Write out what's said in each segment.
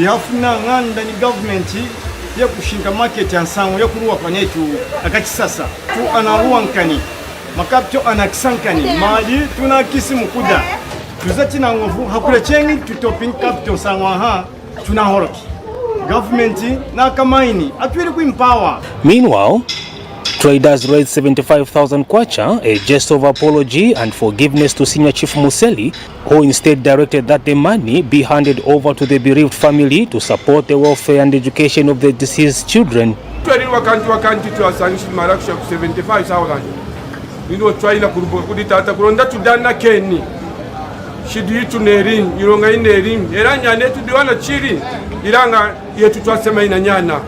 Yafuna nganda ni government ya kushinga market ya nsango ya kuruwa kwanetu akachisasa tu anaruwankani makapto anakisankani mali tunakisi mukuda tuzati na ngovu hakule chengi tutopin kapto sangwa tunahoroki government na kamaini atuwili kuimpawa. Meanwhile, traders raised 75,000 kwacha, a gesture of apology and forgiveness to Senior Chief Museli, who instead directed that the money be handed over to the bereaved family to support the welfare and education of the deceased children. Wakanti tuwasangishi marakusha 75,000. Nino twaila kuditata kuronda tudana keni. Shidi itu nerin, ironga inerin. Eranya netu diwana chiri. Iranga yetu twasema inanyana.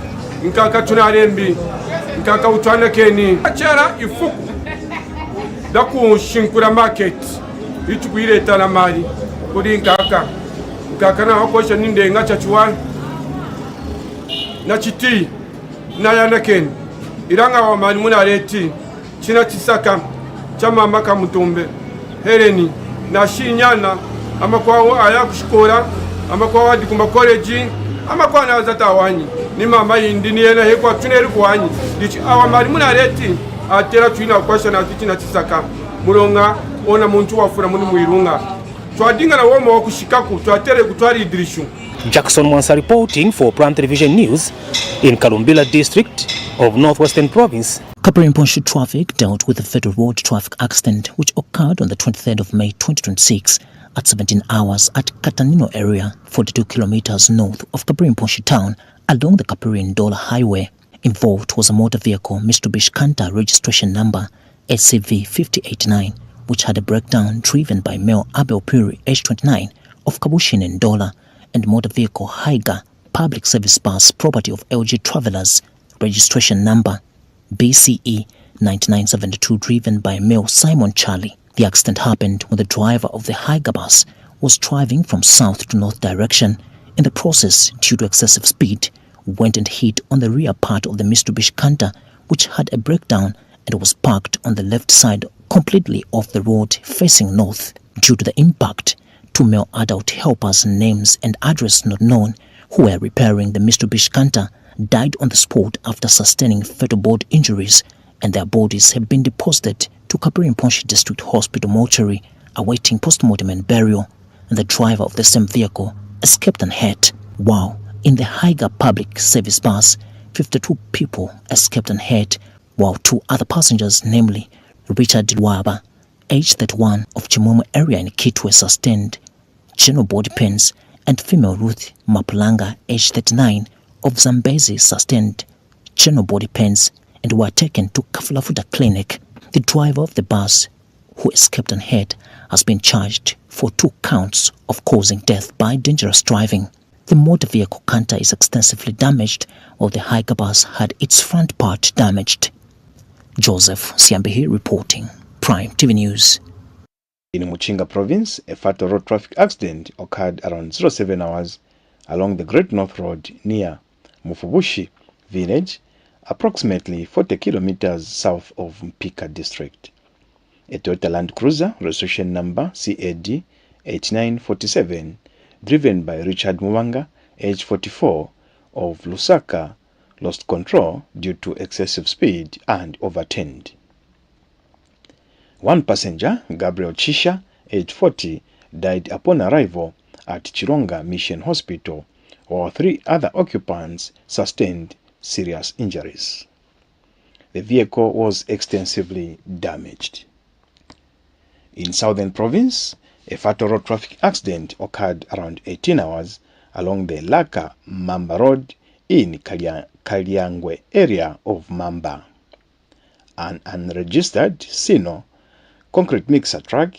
Nkaka tunarembi. Nkaka utwana keni. Achara ifuku. Daku shinkura market. Itu kuireta na mali. Kudi nkaka. Nkaka na wakosha ninde ngacha chuwa. Na chiti. Na yana keni. Iranga wa mali muna reti. China chisaka. Chama maka mutumbe. Hereni. Na shinyana. Ama kwa aya kushikora. Ama kwa wadi kumba college. Ama kwa na zata wanyi. Ni mama indini yena hekwa tuneri kuwanyi. Dichi awa mali muna reti. Atera tuina kwasha na tichina chisaka. Mulonga ona muntu wafura muni muirunga. Twadinga na woma wakushikaku. Twatere kutwari idirishu. Jackson Mwansa reporting for Prime Television News in Kalumbila district of Northwestern Province. Kaprimponshu traffic dealt with a fatal road traffic accident which occurred on the 23rd of May 2026 at 17 hours at Katanino area, 42 kilometers north of Kaprimponshu town along the Kapiri-Ndola highway. Involved was a motor vehicle Mitsubishi Canter registration number SCV 589 which had a breakdown driven by male Abel Puri, age 29, of Kabushin-Ndola, and motor vehicle Haiga public service bus property of LG Travelers registration number BCE 9972 driven by male Simon Charlie. The accident happened when the driver of the Haiga bus was driving from south to north direction. In the process, due to excessive speed, went and hit on the rear part of the Mitsubishi Canter which had a breakdown and was parked on the left side completely off the road facing north. Due to the impact, 2 male adult helpers, names and address not known, who were repairing the Mitsubishi Canter, died on the spot after sustaining fatal body injuries, and their bodies have been deposited to Kaprimponshu District Hospital mortuary awaiting postmortem and burial, and the driver of the same vehicle escaped unhurt. While in the Haiga public service bus, 52 people escaped unhurt, while 2 other passengers, namely Richard Waba, age 31, of Chimumu area in Kitwe, sustained general body pains, and female Ruth Mapulanga, age 39, of Zambezi, sustained general body pains and were taken to Kafulafuta Clinic. The driver of the bus, who escaped unhurt, has been charged for 2 counts of causing death by dangerous driving. The motor vehicle Canter is extensively damaged, while the Haiga bus had its front part damaged. Joseph Siambehi reporting, Prime TV News. In Muchinga Province, a fatal road traffic accident occurred around 07 hours along the Great North Road near Mufubushi village, approximately 40 kilometers south of Mpika district. A Toyota Land Cruiser, registration number CAD 8947, driven by Richard Mwanga, age 44, of Lusaka, lost control due to excessive speed and overturned. 1 passenger, Gabriel Chisha, age 40, died upon arrival at Chironga Mission Hospital, while 3 other occupants sustained serious injuries. The vehicle was extensively damaged. In Southern Province, a fatal road traffic accident occurred around 18 hours along the Laka Mamba Road in Kalyangwe area of Mamba. An unregistered Sino concrete mixer truck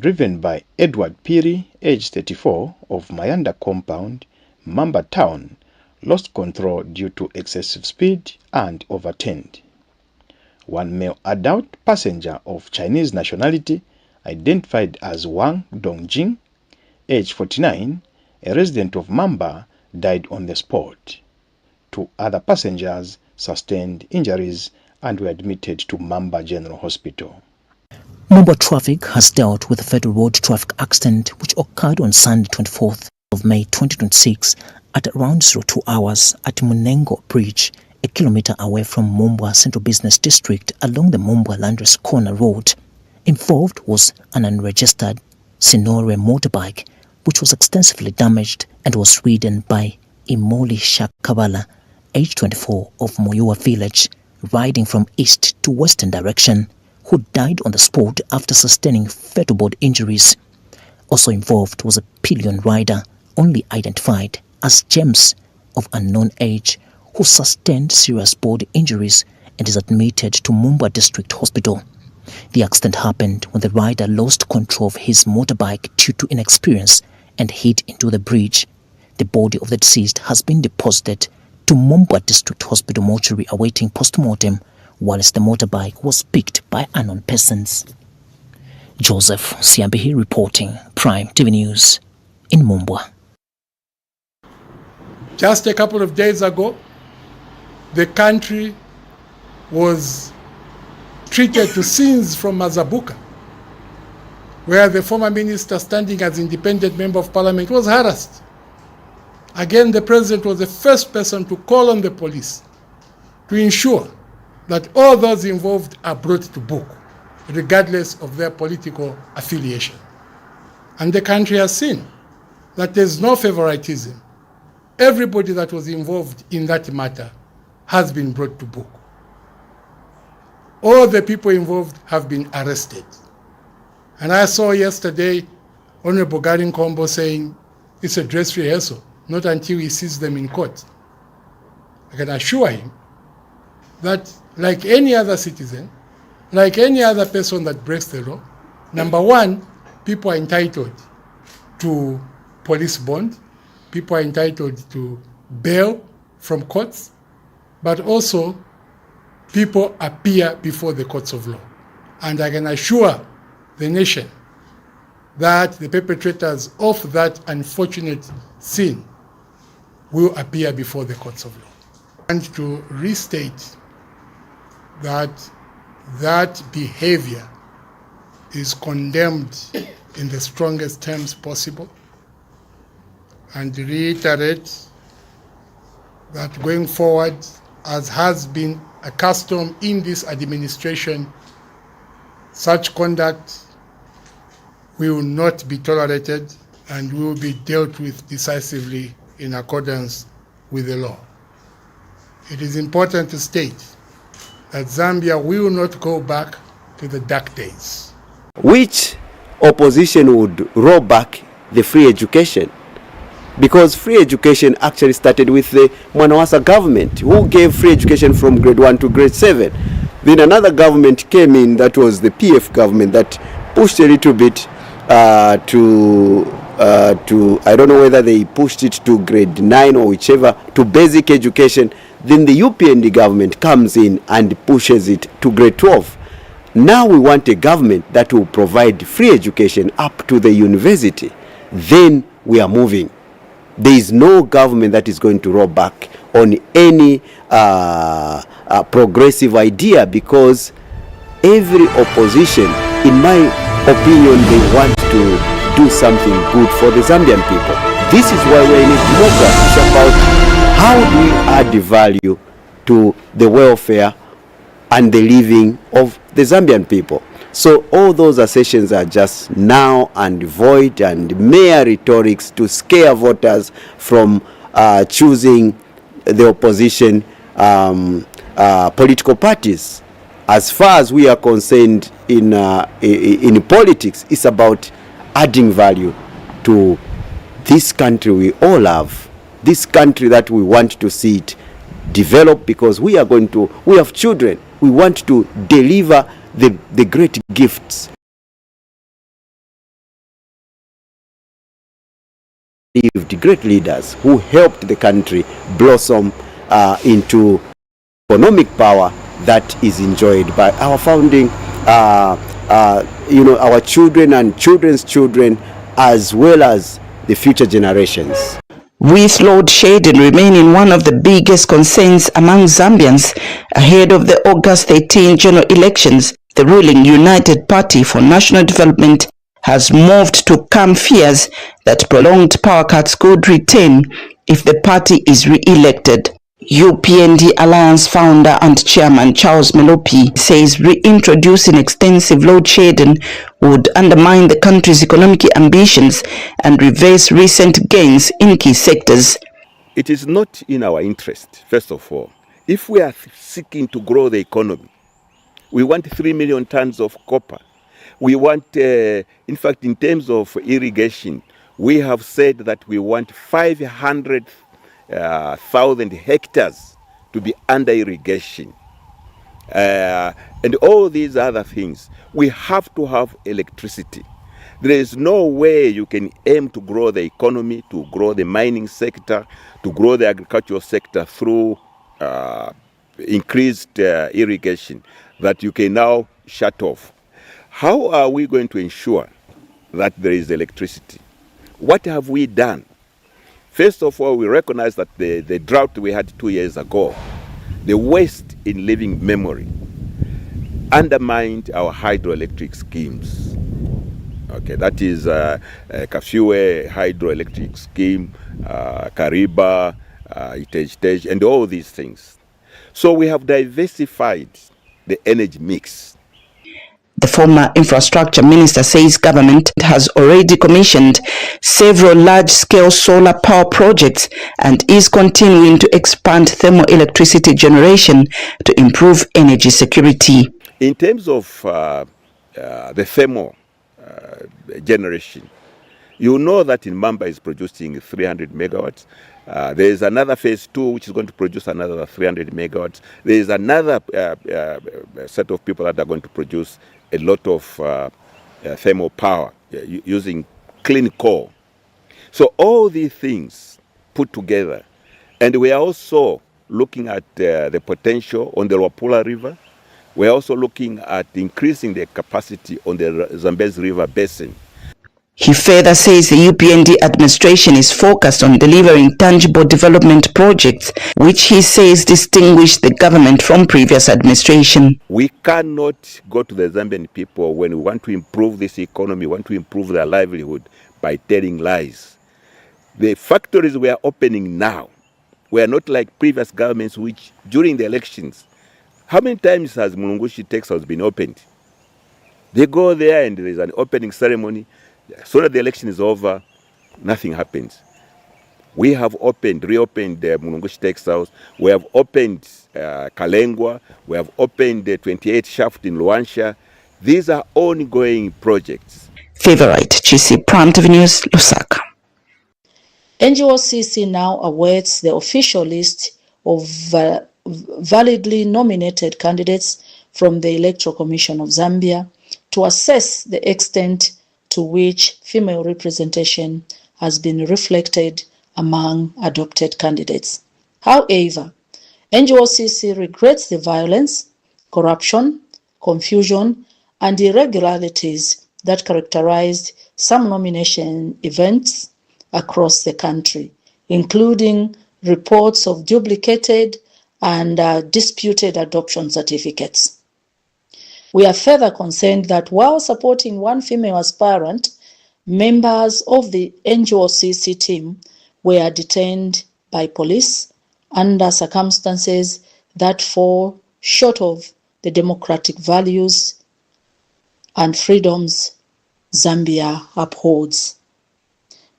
driven by Edward Piri, age 34, of Mayanda Compound, Mamba Town, lost control due to excessive speed and overturned. 1 male adult passenger of Chinese nationality, identified as Wang Dongjing, age 49, a resident of Mamba, died on the spot. 2 other passengers sustained injuries and were admitted to Mamba General Hospital. Mamba Traffic has dealt with a fatal road traffic accident which occurred on Sunday 24th of May 2026 at around 02 hours at Munengo Bridge, a kilometer away from Mumbwa Central Business District along the Mumbwa Landress Corner Road. Involved was an unregistered Sinore motorbike, which was extensively damaged and was ridden by Imoli Shakabala, age 24, of Moyua village, riding from east to western direction, who died on the spot after sustaining fatal body injuries. Also involved was a pillion rider, only identified as James, of unknown age, who sustained serious body injuries and is admitted to Mumbwa District Hospital. The accident happened when the rider lost control of his motorbike due to inexperience and hit into the bridge. The body of the deceased has been deposited to Mumbwa District Hospital mortuary awaiting post-mortem, whilst the motorbike was picked by unknown persons. Joseph Siambihi reporting, Prime TV News in Mumbwa. Just a couple of days ago, the country was treated to scenes from Mazabuka, where the former minister, standing as independent member of parliament, was harassed. Again, the president was the first person to call on the police to ensure that all those involved are brought to book, regardless of their political affiliation. And the country has seen that there's no favoritism. Everybody that was involved in that matter has been brought to book. All the people involved have been arrested. And I saw yesterday Honorable Garin Kombo saying it's a dress rehearsal, not until he sees them in court. I can assure him that, like any other citizen, like any other person that breaks the law, number one, people are entitled to police bond, people are entitled to bail from courts, but also people appear before the courts of law. And I can assure the nation that the perpetrators of that unfortunate sin will appear before the courts of law. And to restate that that behavior is condemned in the strongest terms possible, and reiterate that going forward, as has been a custom in this administration, such conduct will not be tolerated and will be dealt with decisively in accordance with the law. It is important to state that Zambia will not go back to the dark days. Which opposition would roll back the free education? Because free education actually started with the Mwanawasa government, who gave free education from grade 1 to grade 7. Then another government came in, that was the PF government, that pushed a little bit to I don't know whether they pushed it to grade 9 or whichever, to basic education. Then the UPND government comes in and pushes it to grade 12. Now we want a government that will provide free education up to the university. Then we are moving. There is no government that is going to roll back on any progressive idea, because every opposition, in my opinion, they want to do something good for the Zambian people. This is why we're in a democracy. It's about how do we add value to the welfare and the living of the Zambian people. So all those assertions are just now and void and mere rhetorics to scare voters from choosing the opposition political parties. As far as we are concerned in politics, it's about adding value to this country we all love, this country that we want to see it develop, because we have children. We want to deliver the great gifts. The great leaders who helped the country blossom into economic power that is enjoyed by our founding, our children and children's children, as well as the future generations. With load shedding remaining one of the biggest concerns among Zambians ahead of the August 13 general elections, the ruling United Party for National Development has moved to calm fears that prolonged power cuts could return if the party is re-elected. UPND Alliance founder and chairman Charles Melopi says reintroducing extensive load shedding would undermine the country's economic ambitions and reverse recent gains in key sectors. It is not in our interest, first of all. If we are seeking to grow the economy, we want 3 million tons of copper. We want, in fact, in terms of irrigation, we have said that we want 500,000 hectares to be under irrigation. And all these other things, we have to have electricity. There is no way you can aim to grow the economy, to grow the mining sector, to grow the agricultural sector through increased irrigation that you can now shut off. How are we going to ensure that there is electricity? What have we done? First of all, we recognize that the drought we had 2 years ago, the waste in living memory, undermined our hydroelectric schemes. Okay, that is Kafue hydroelectric scheme, Kariba, Itej, and all these things. So we have diversified the energy mix. The former infrastructure minister says government has already commissioned several large-scale solar power projects and is continuing to expand thermal electricity generation to improve energy security. In terms of the thermal generation, you know that in Mamba is producing 300 megawatts. There is another phase 2 which is going to produce another 300 megawatts. There is another set of people that are going to produce a lot of thermal power using clean coal. So all these things put together, and we are also looking at the potential on the Luapula River. We are also looking at increasing the capacity on the Zambezi River basin. He further says the UPND administration is focused on delivering tangible development projects, which he says distinguish the government from previous administration. We cannot go to the Zambian people when we want to improve this economy, want to improve their livelihood by telling lies. The factories we are opening now were not like previous governments which during the elections, how many times has Mulungushi Texas been opened? They go there and there is an opening ceremony. As soon as the election is over, nothing happens. We have reopened Mulungushi Texas. We have opened Kalengwa. We have opened the 28 shaft in Luansha. These are ongoing projects. Favorite Chisi, Prime TV News, Lusaka. NGOCC now awaits the official list of validly nominated candidates from the Electoral Commission of Zambia to assess the extent to which female representation has been reflected among adopted candidates. However, NGOCC regrets the violence, corruption, confusion, and irregularities that characterized some nomination events across the country, including reports of duplicated and disputed adoption certificates. We are further concerned that while supporting one female aspirant, members of the NGOCC team were detained by police under circumstances that fall short of the democratic values and freedoms Zambia upholds.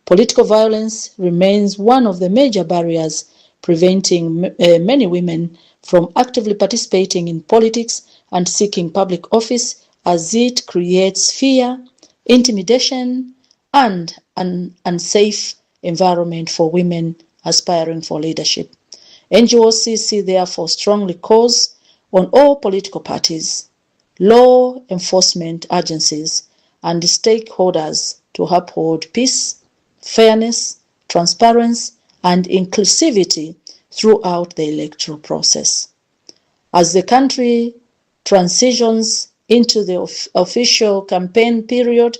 Political violence remains one of the major barriers preventing many women from actively participating in politics and seeking public office, as it creates fear, intimidation, and an unsafe environment for women aspiring for leadership. NGOCC therefore strongly calls on all political parties, law enforcement agencies, and stakeholders to uphold peace, fairness, transparency, and inclusivity throughout the electoral process. As the country transitions into the official campaign period,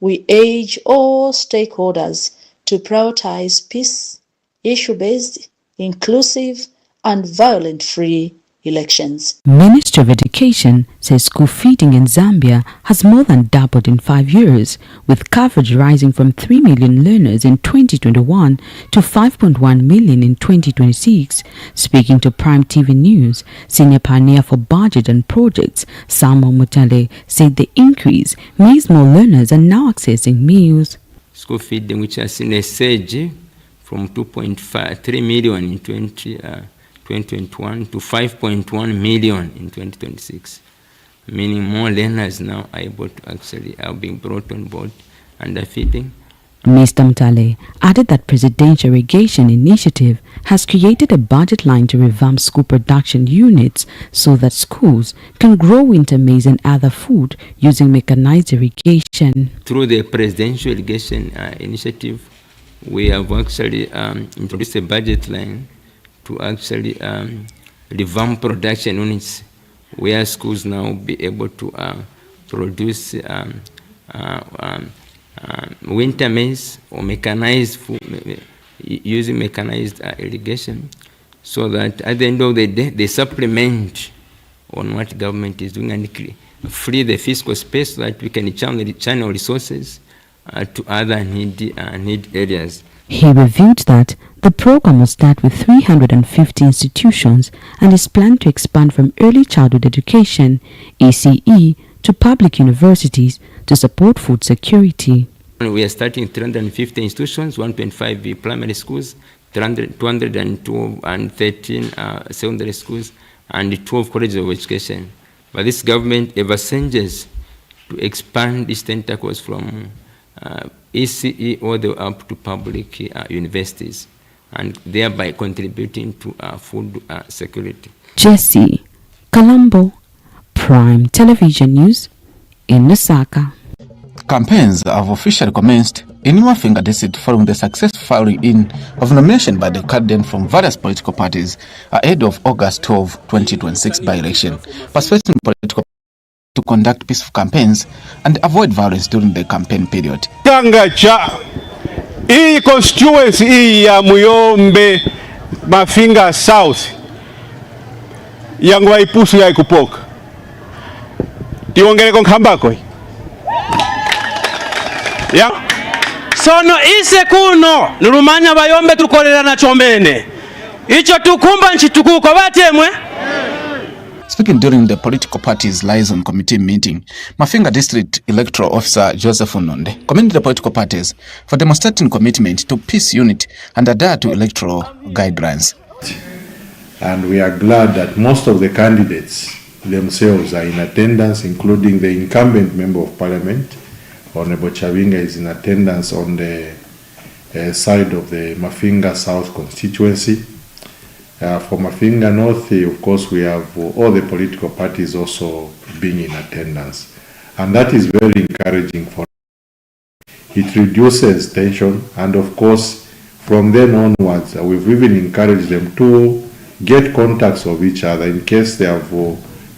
we urge all stakeholders to prioritize peace, issue-based, inclusive, and violence-free elections. Ministry of Education says school feeding in Zambia has more than doubled in 5 years, with coverage rising from 3 million learners in 2021 to 5.1 million in 2026. Speaking to Prime TV News, Senior Pioneer for Budget and Projects, Samuel Mutale, said the increase means more learners are now accessing meals. School feeding, which has seen a surge from 2.3 million in 2021 to 5.1 million in 2026, meaning more learners now are able to actually are being brought on board under feeding. Mr. Mutale added that Presidential Irrigation Initiative has created a budget line to revamp school production units so that schools can grow winter maize and other food using mechanized irrigation. Through the Presidential Irrigation Initiative, we have actually introduced a budget line to actually revamp production units where schools now be able to produce winter maize or mechanized food, using mechanized irrigation, so that at the end of the day they supplement on what government is doing and free the fiscal space so that we can channel resources to other need areas. He revealed that the program will start with 350 institutions and is planned to expand from early childhood education, ECE, to public universities to support food security. We are starting 350 institutions, 1.5 primary schools, 212 and 13 secondary schools, and 12 colleges of education. But this government ever since to expand these tentacles from ECE all the way up to public universities, and thereby contributing to food security. Jesse Colombo, Prime Television News in Lusaka. Campaigns have officially commenced in Mafinga District following the successful filing in of nomination by the candidates from various political parties ahead of August 12, 2026 by-election, persuading political to conduct peaceful campaigns and avoid violence during the campaign period. Tangacha hii constituency hii ya Muyombe Mafinga South yangu waipusu ya ikupoka tiongere konkambako ya sono ise kuno nurumanya bayombe tukolera na chombene icho tukumba nchitukuko batemwe. Speaking during the political parties liaison committee meeting, Mafinga District Electoral Officer Joseph Unonde commended the political parties for demonstrating commitment to peace, unity and adhere to electoral guidelines. And we are glad that most of the candidates themselves are in attendance, including the incumbent Member of Parliament. Honorable Chavinga is in attendance on the side of the Mafinga South constituency. For Mafinga North, of course, we have all the political parties also being in attendance. And that is very encouraging for us. It reduces tension, and of course, from then onwards, we've even encouraged them to get contacts of each other in case they have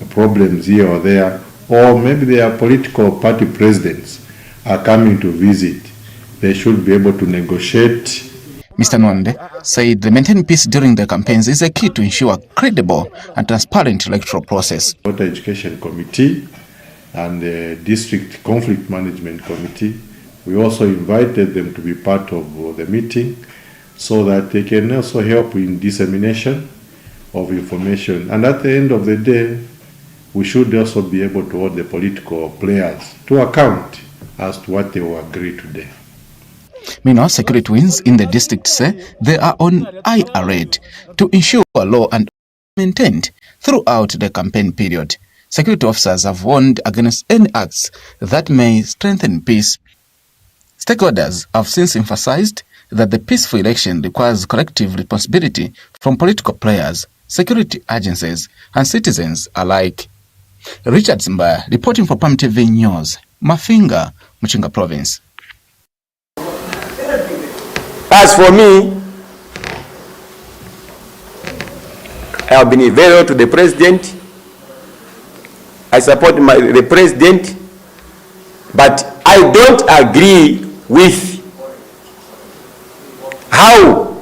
problems here or there, or maybe their political party presidents are coming to visit. They should be able to negotiate. Mr. Nwande said the maintaining peace during the campaigns is a key to ensure credible and transparent electoral process. Water Education Committee and the District Conflict Management Committee, we also invited them to be part of the meeting so that they can also help in dissemination of information. And at the end of the day, we should also be able to hold the political players to account as to what they will agree today. Meanwhile, security wings in the district say they are on high alert to ensure law and maintained throughout the campaign period. Security officers have warned against any acts that may strengthen peace. Stakeholders have since emphasized that the peaceful election requires collective responsibility from political players, security agencies, and citizens alike. Richard Zimbaya reporting for Prime TV News, Mafinga, Muchinga Province. As for me, I have been loyal to the president. I support the president, but I don't agree with how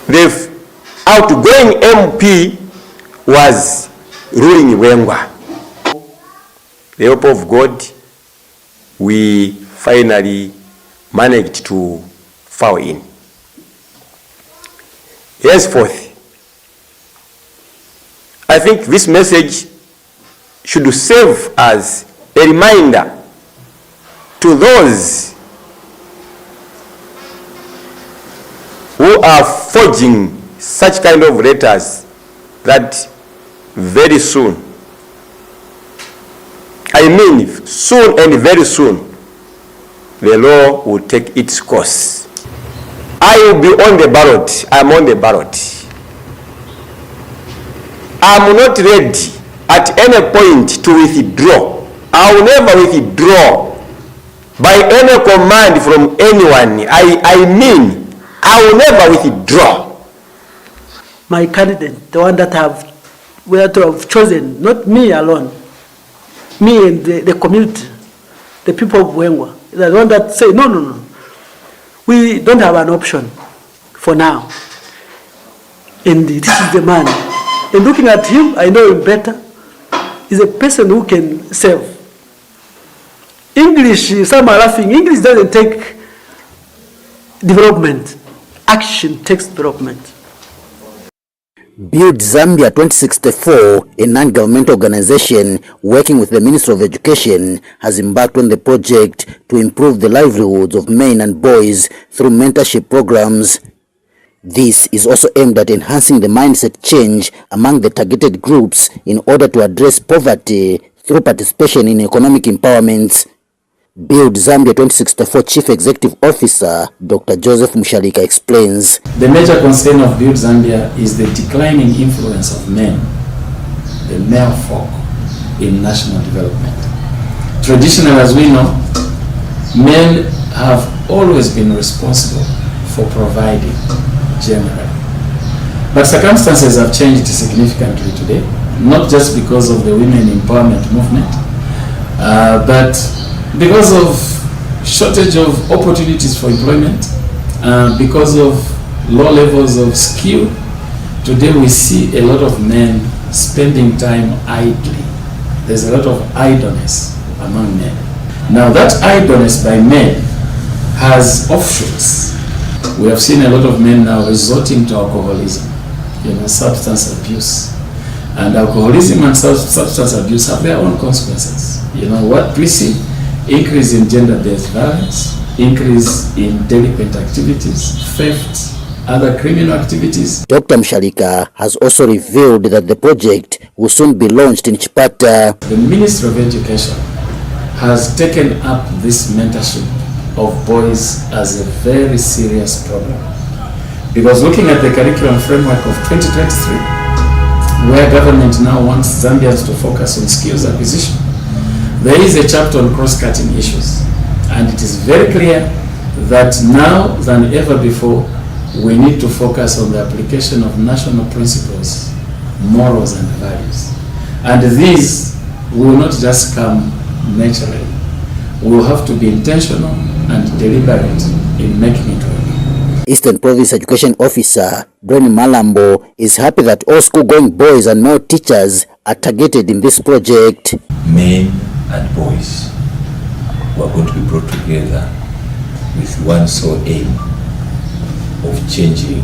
they've outgoing MP was ruling Wengwa. The help of God, we finally managed to fall in. Henceforth, I think this message should serve as a reminder to those who are forging such kind of letters that very soon, I mean soon and very soon, the law will take its course. I will be on the ballot. I'm on the ballot. I'm not ready at any point to withdraw. I will never withdraw by any command from anyone. I mean, I will never withdraw. My candidate, the one that we have to have chosen, not me alone, me and the community, the people of Wengwa, the one that say, no, we don't have an option for now. And this is the man. And looking at him, I know him better. He's a person who can serve. English, some are laughing, English doesn't take development. Action takes development. Build Zambia 2064, a non-governmental organization working with the Ministry of Education, has embarked on the project to improve the livelihoods of men and boys through mentorship programs. This is also aimed at enhancing the mindset change among the targeted groups in order to address poverty through participation in economic empowerment. Build Zambia 2064 Chief Executive Officer Dr. Joseph Mushalika explains. The major concern of Build Zambia is the declining influence of men, the male folk, in national development. Traditionally, as we know, men have always been responsible for providing generally. But circumstances have changed significantly today, not just because of the women empowerment movement, but because of shortage of opportunities for employment, because of low levels of skill. Today we see a lot of men spending time idly. There's a lot of idleness among men. Now that idleness by men has offshoots. We have seen a lot of men now resorting to alcoholism, substance abuse. And alcoholism and substance abuse have their own consequences. What we see? Increase in gender-based violence, increase in delinquent activities, theft, other criminal activities. Dr. Mushalika has also revealed that the project will soon be launched in Chipata. The Ministry of Education has taken up this mentorship of boys as a very serious problem. Because looking at the curriculum framework of 2023, where government now wants Zambians to focus on skills acquisition, there is a chapter on cross-cutting issues, and it is very clear that now than ever before, we need to focus on the application of national principles, morals and values. And these will not just come naturally. We will have to be intentional and deliberate in making it work. Eastern Province Education Officer Dwayne Malambo is happy that all school-going boys and male teachers are targeted in this project. Men and boys who are going to be brought together with one sole aim of changing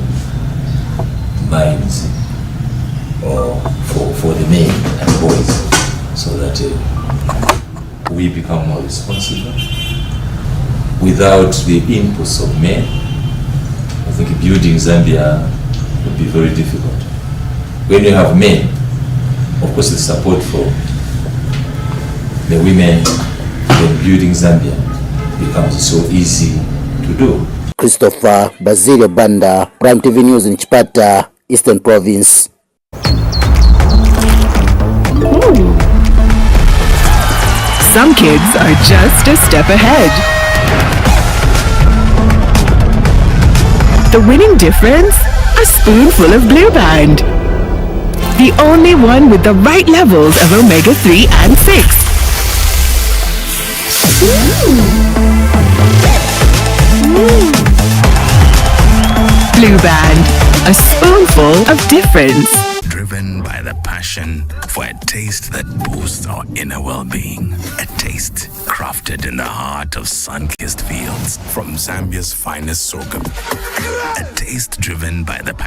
minds for the men and boys, so that we become more responsible. Without the inputs of men, I think building Zambia would be very difficult. When you have men, of course the support for the women, then building Zambia becomes so easy to do. Christopher Basilio Banda, Prime TV News in Chipata, Eastern Province. Some kids are just a step ahead. The winning difference? A spoonful of Blue Band. The only one with the right levels of omega-3 and 6. Blue Band, a spoonful of difference. Driven by the passion for a taste that boosts our inner well-being. A taste crafted in the heart of sun-kissed fields from Zambia's finest sorghum. A taste driven by the passion